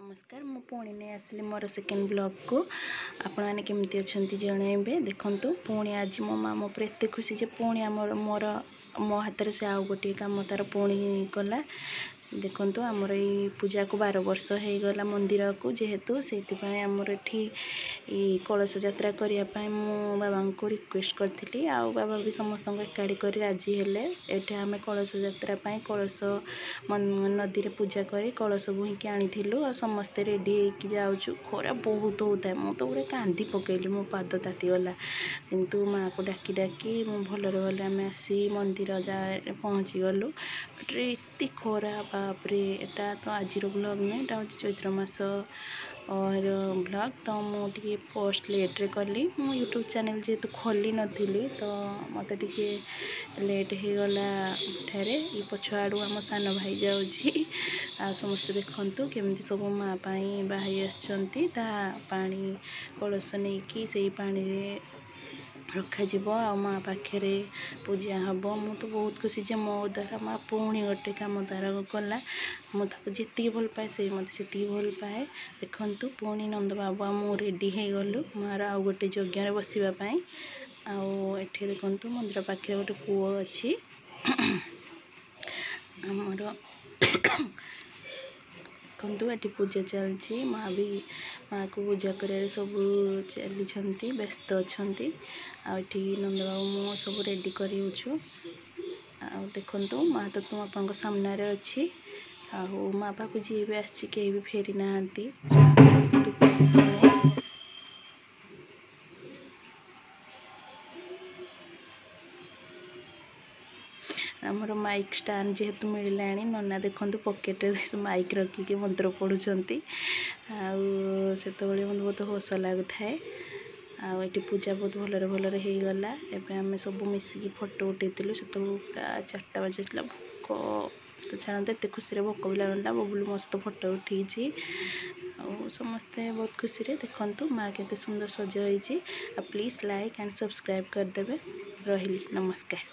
नमस्कार मु पुणी नहीं आसली मोर सेकेंड ब्लॉग को आपण मैंने केमती अच्छा जनइबे देखु पुणी आज मो माँ मो एत खुशी से पुणी मोर मो हाथ से आउ गोटे कम तार पुणी गला देखु आमर ये पूजा को 12 वर्ष हो गला मंदिर को जेहेतु से आमर एठी कलश यात्रा करने मो बाबा को रिक्वेस्ट करी आउ बाबा भी समस्त एकाठी कर राजी हेले एठे आम कलश यात्रा कलश नदी रे पूजा कर कलश बोहिकी आनी आ समस्ते रेडी होगी जाऊँ खरा बहुत होता है मुझे तो पूरा कांदी पकईली मो पाद तातीगला किंतु माँ को डाकी डाकी भलरे भले आम आसी मंदिर जा पहुँची गलु एत खरा बापरे एटा तो आज ब्लॉग नहीं एटा हूँ चैत्र मास और ब्लॉग तो मुझे पोस्ट लेट्रे कली मो यूट्यूब चैनल जेहेतु खोली नी तो मत टे लेट हो गला ठारे ये पछ आड़ू आम सान भाई जाऊँगी आ समस्त देखु केमती सब माँ बाहरी आसछंती ता पानी कलश नहीं कि से पानी रे रखा आ माँ पाखे पूजा हम मु तो बहुत खुशी जे मो द्वारा माँ पुणी गोटे कम तार गला मुझे जी भल पाए से मत से भल पाए देखु पुणी नंद बाबा मु रेडी हो गलु मार आउ गोटे यज्ञ बसवाई आठे देखु मंदिर पाखे गोटे पुओ अच्छी आमर देखु ये पूजा चलती माँ भी माँ को पूजा कर सब चली व्यस्त अच्छा आठी नंद बाबू मु सब रेडी कर देखु माँ तो तुम आप सामने अच्छी माँ पाक जी भी आसी कहीं भी फेरी ना आमर माइक स्टाण जेहेतु मिलला नना देखु पकेट माइक रखिकी मंत्र पढ़ुंट से मत बहुत हस लगुए आठी पूजा बहुत भलरे भलरे हो गला एवं आम सब मिसिकी फोटो उठेलु से पूरा 4टा बजे भोक तो छाड़ते एत खुशी भोक भी लगला बबुल मस्त फोटो उठी समस्ते बहुत खुशी देखु माँ के सुंदर सज हो प्लीज लाइक एंड सब्सक्राइब करदे रही नमस्कार।